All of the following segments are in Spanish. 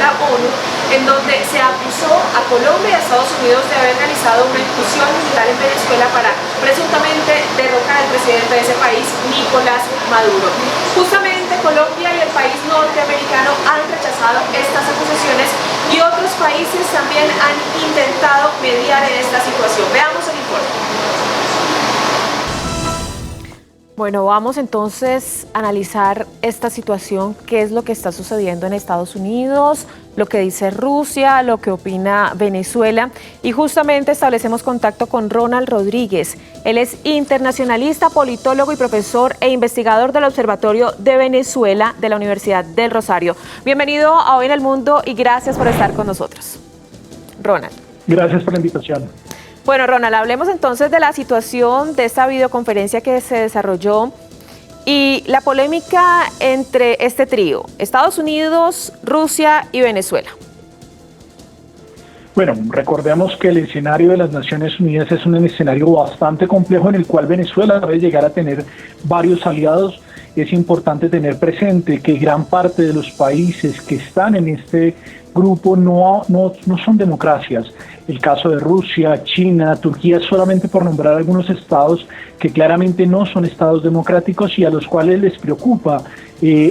la ONU, en donde se acusó a Colombia y a Estados Unidos de haber realizado una incursión militar en Venezuela para presuntamente derrocar al presidente de ese país, Nicolás Maduro. Justamente Colombia y el país norteamericano han rechazado estas acusaciones y otros países también han intentado mediar en esta situación. Veamos el informe. Bueno, vamos entonces a analizar esta situación, qué es lo que está sucediendo en Estados Unidos, lo que dice Rusia, lo que opina Venezuela, y justamente establecemos contacto con Ronald Rodríguez. Él es internacionalista, politólogo y profesor e investigador del Observatorio de Venezuela de la Universidad del Rosario. Bienvenido a Hoy en el Mundo y gracias por estar con nosotros. Ronald. Gracias por la invitación. Bueno, Ronald, hablemos entonces de la situación de esta videoconferencia que se desarrolló y la polémica entre este trío, Estados Unidos, Rusia y Venezuela. Bueno, recordemos que el escenario de las Naciones Unidas es un escenario bastante complejo en el cual Venezuela debe llegar a tener varios aliados. Es importante tener presente que gran parte de los países que están en este grupo no son democracias. El caso de Rusia, China, Turquía, solamente por nombrar algunos estados que claramente no son estados democráticos y a los cuales les preocupa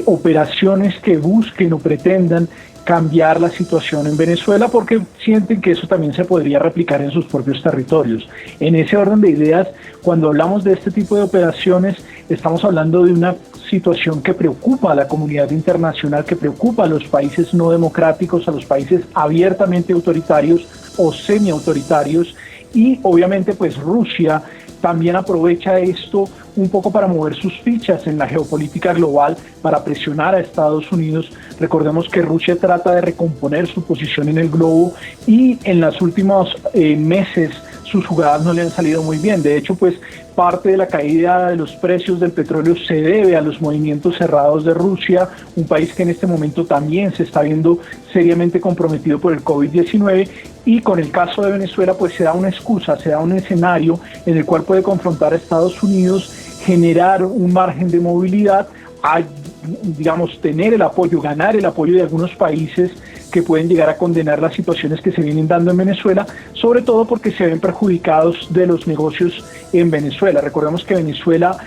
operaciones que busquen o pretendan cambiar la situación en Venezuela porque sienten que eso también se podría replicar en sus propios territorios. En ese orden de ideas, cuando hablamos de este tipo de operaciones, estamos hablando de una situación que preocupa a la comunidad internacional, que preocupa a los países no democráticos, a los países abiertamente autoritarios o semiautoritarios, y obviamente pues Rusia también aprovecha esto un poco para mover sus fichas en la geopolítica global, para presionar a Estados Unidos. Recordemos que Rusia trata de recomponer su posición en el globo y en los últimos meses sus jugadas no le han salido muy bien. De hecho, pues parte de la caída de los precios del petróleo se debe a los movimientos cerrados de Rusia, un país que en este momento también se está viendo seriamente comprometido por el COVID-19, y con el caso de Venezuela pues se da una excusa, se da un escenario en el cual puede confrontar a Estados Unidos, generar un margen de movilidad, digamos, tener el apoyo, ganar el apoyo de algunos países que pueden llegar a condenar las situaciones que se vienen dando en Venezuela, sobre todo porque se ven perjudicados de los negocios en Venezuela. Recordemos que Venezuela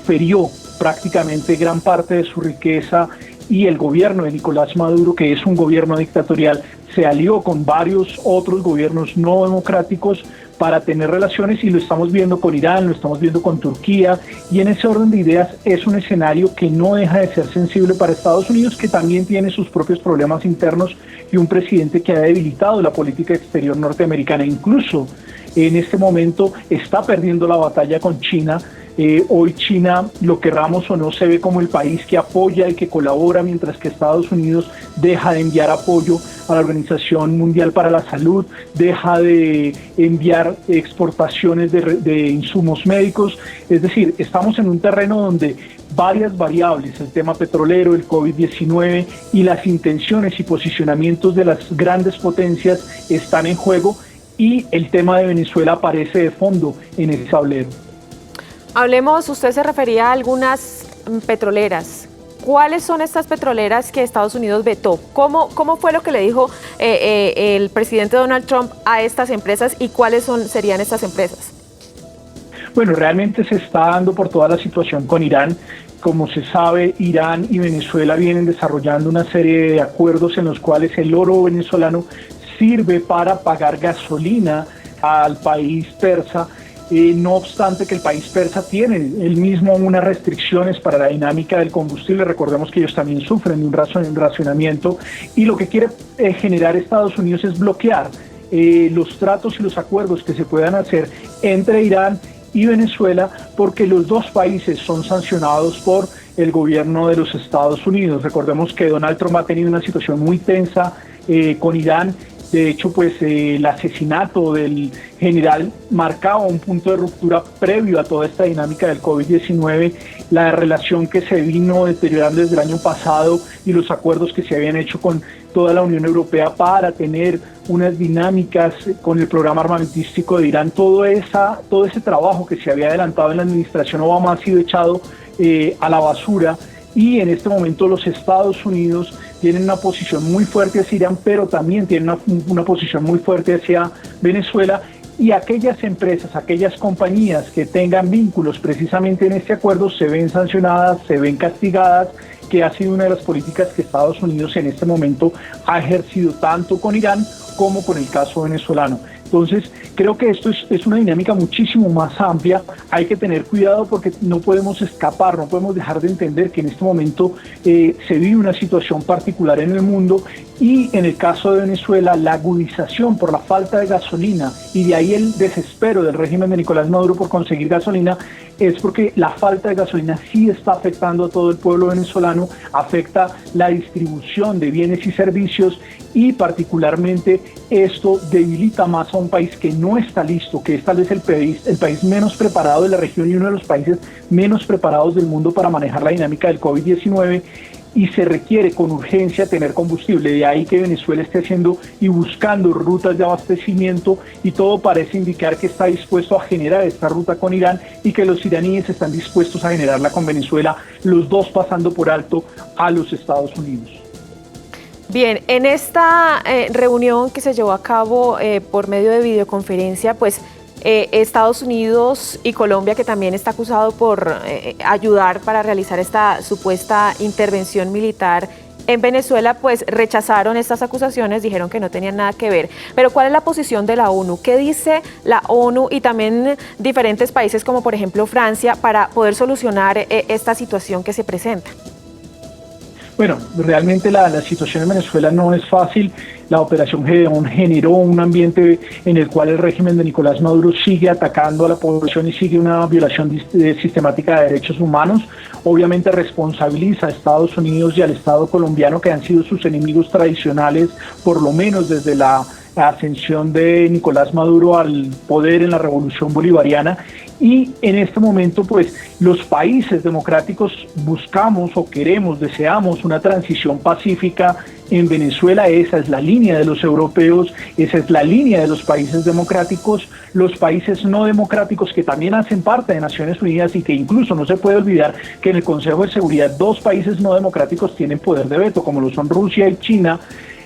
ferió prácticamente gran parte de su riqueza y el gobierno de Nicolás Maduro, que es un gobierno dictatorial, se alió con varios otros gobiernos no democráticos para tener relaciones, y lo estamos viendo con Irán, lo estamos viendo con Turquía, y en ese orden de ideas es un escenario que no deja de ser sensible para Estados Unidos, que también tiene sus propios problemas internos y un presidente que ha debilitado la política exterior norteamericana. Incluso en este momento está perdiendo la batalla con China. Hoy China, lo querramos o no, se ve como el país que apoya y que colabora, mientras que Estados Unidos deja de enviar apoyo a la Organización Mundial para la Salud, deja de enviar exportaciones de insumos médicos. Es decir, estamos en un terreno donde varias variables, el tema petrolero, el COVID-19 y las intenciones y posicionamientos de las grandes potencias están en juego, y el tema de Venezuela aparece de fondo en ese tablero. Hablemos, usted se refería a algunas petroleras. ¿Cuáles son estas petroleras que Estados Unidos vetó? ¿Cómo fue lo que le dijo el presidente Donald Trump a estas empresas y cuáles serían estas empresas? Bueno, realmente se está dando por toda la situación con Irán. Como se sabe, Irán y Venezuela vienen desarrollando una serie de acuerdos en los cuales el oro venezolano sirve para pagar gasolina al país persa. No obstante que el país persa tiene él mismo unas restricciones para la dinámica del combustible. Recordemos que ellos también sufren de un racionamiento, y lo que quiere generar Estados Unidos es bloquear los tratos y los acuerdos que se puedan hacer entre Irán y Venezuela, porque los dos países son sancionados por el gobierno de los Estados Unidos. Recordemos que Donald Trump ha tenido una situación muy tensa con Irán. De hecho, pues el asesinato del general marcaba un punto de ruptura previo a toda esta dinámica del COVID-19, la relación que se vino deteriorando desde el año pasado y los acuerdos que se habían hecho con toda la Unión Europea para tener unas dinámicas con el programa armamentístico de Irán. Todo ese trabajo que se había adelantado en la administración Obama ha sido echado a la basura, y en este momento los Estados Unidos tienen una posición muy fuerte hacia Irán, pero también tienen una posición muy fuerte hacia Venezuela, y aquellas empresas, aquellas compañías que tengan vínculos precisamente en este acuerdo se ven sancionadas, se ven castigadas, que ha sido una de las políticas que Estados Unidos en este momento ha ejercido tanto con Irán como con el caso venezolano. Entonces, creo que esto es una dinámica muchísimo más amplia. Hay que tener cuidado porque no podemos escapar, no podemos dejar de entender que en este momento se vive una situación particular en el mundo, y en el caso de Venezuela, la agudización por la falta de gasolina, y de ahí el desespero del régimen de Nicolás Maduro por conseguir gasolina, es porque la falta de gasolina sí está afectando a todo el pueblo venezolano, afecta la distribución de bienes y servicios, y particularmente esto debilita más a un país que no está listo, que es tal vez el país menos preparado de la región y uno de los países menos preparados del mundo para manejar la dinámica del COVID-19, y se requiere con urgencia tener combustible. De ahí que Venezuela esté haciendo y buscando rutas de abastecimiento, y todo parece indicar que está dispuesto a generar esta ruta con Irán y que los iraníes están dispuestos a generarla con Venezuela, los dos pasando por alto a los Estados Unidos. Bien, en esta reunión que se llevó a cabo por medio de videoconferencia, pues Estados Unidos y Colombia, que también está acusado por ayudar para realizar esta supuesta intervención militar en Venezuela, pues rechazaron estas acusaciones, dijeron que no tenían nada que ver. Pero ¿cuál es la posición de la ONU? ¿Qué dice la ONU y también diferentes países como por ejemplo Francia para poder solucionar esta situación que se presenta? Bueno, realmente la situación en Venezuela no es fácil. La operación Gedeón generó un ambiente en el cual el régimen de Nicolás Maduro sigue atacando a la población y sigue una violación sistemática de derechos humanos. Obviamente responsabiliza a Estados Unidos y al Estado colombiano, que han sido sus enemigos tradicionales, por lo menos desde la ascensión de Nicolás Maduro al poder en la revolución bolivariana. Y en este momento, pues, los países democráticos buscamos o queremos, deseamos una transición pacífica en Venezuela. Esa es la línea de los europeos, esa es la línea de los países democráticos. Los países no democráticos, que también hacen parte de Naciones Unidas, y que incluso no se puede olvidar que en el Consejo de Seguridad 2 países no democráticos tienen poder de veto, como lo son Rusia y China.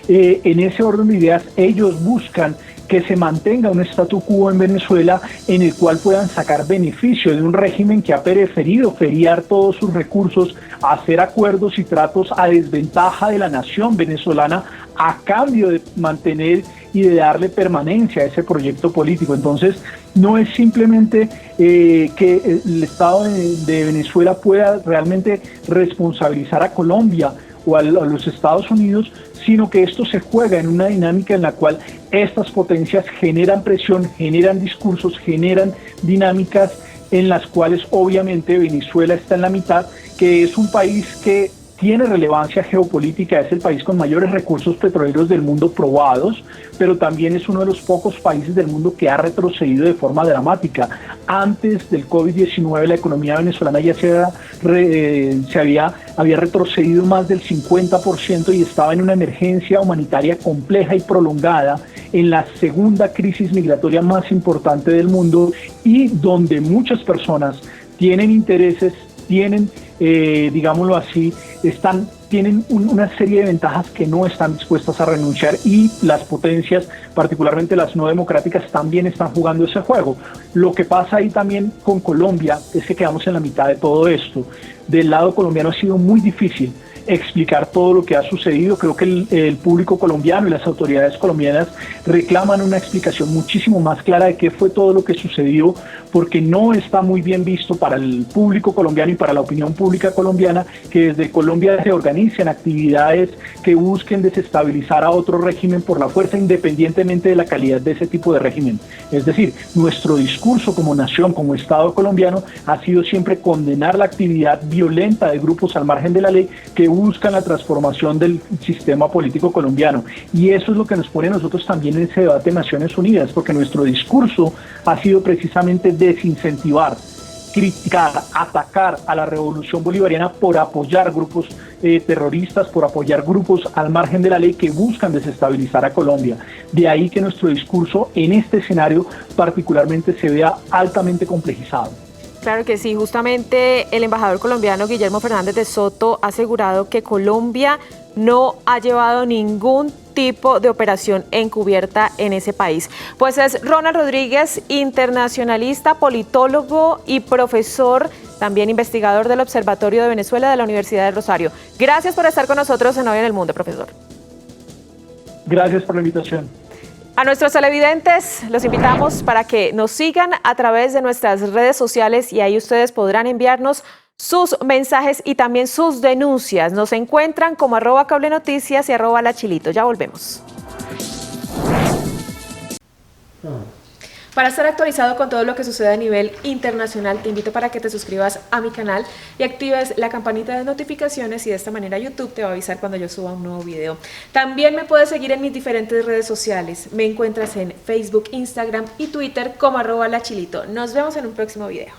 En ese orden de ideas, ellos buscan que se mantenga un statu quo en Venezuela, en el cual puedan sacar beneficio de un régimen que ha preferido feriar todos sus recursos, hacer acuerdos y tratos a desventaja de la nación venezolana, a cambio de mantener y de darle permanencia a ese proyecto político. Entonces, no es simplemente que el Estado de Venezuela pueda realmente responsabilizar a Colombia o a los Estados Unidos, sino que esto se juega en una dinámica en la cual estas potencias generan presión, generan discursos, generan dinámicas en las cuales obviamente Venezuela está en la mitad, que es un país que tiene relevancia geopolítica, es el país con mayores recursos petroleros del mundo probados, pero también es uno de los pocos países del mundo que ha retrocedido de forma dramática. Antes del COVID-19 la economía venezolana ya había retrocedido más del 50% y estaba en una emergencia humanitaria compleja y prolongada, en la segunda crisis migratoria más importante del mundo, y donde muchas personas tienen intereses, tienen, digámoslo así, tienen una serie de ventajas que no están dispuestas a renunciar, y las potencias, particularmente las no democráticas, también están jugando ese juego. Lo que pasa ahí también con Colombia es que quedamos en la mitad de todo esto. Del lado colombiano ha sido muy difícil explicar todo lo que ha sucedido. Creo que el público colombiano y las autoridades colombianas reclaman una explicación muchísimo más clara de qué fue todo lo que sucedió, porque no está muy bien visto para el público colombiano y para la opinión pública colombiana que desde Colombia se organicen actividades que busquen desestabilizar a otro régimen por la fuerza, independientemente de la calidad de ese tipo de régimen. Es decir, nuestro discurso como nación, como Estado colombiano, ha sido siempre condenar la actividad violenta de grupos al margen de la ley que buscan la transformación del sistema político colombiano. Y eso es lo que nos pone a nosotros también en ese debate de Naciones Unidas, porque nuestro discurso ha sido precisamente desincentivar, criticar, atacar a la revolución bolivariana por apoyar grupos terroristas, por apoyar grupos al margen de la ley que buscan desestabilizar a Colombia. De ahí que nuestro discurso en este escenario particularmente se vea altamente complejizado. Claro que sí, justamente el embajador colombiano Guillermo Fernández de Soto ha asegurado que Colombia no ha llevado ningún tipo de operación encubierta en ese país. Pues es Ronald Rodríguez, internacionalista, politólogo y profesor, también investigador del Observatorio de Venezuela de la Universidad del Rosario. Gracias por estar con nosotros en Hoy en el Mundo, profesor. Gracias por la invitación. A nuestros televidentes los invitamos para que nos sigan a través de nuestras redes sociales y ahí ustedes podrán enviarnos sus mensajes y también sus denuncias. Nos encuentran como @cablenoticias y @lachilito. Ya volvemos. Para estar actualizado con todo lo que sucede a nivel internacional, te invito para que te suscribas a mi canal y actives la campanita de notificaciones y de esta manera YouTube te va a avisar cuando yo suba un nuevo video. También me puedes seguir en mis diferentes redes sociales. Me encuentras en Facebook, Instagram y Twitter como @lachilito. Nos vemos en un próximo video.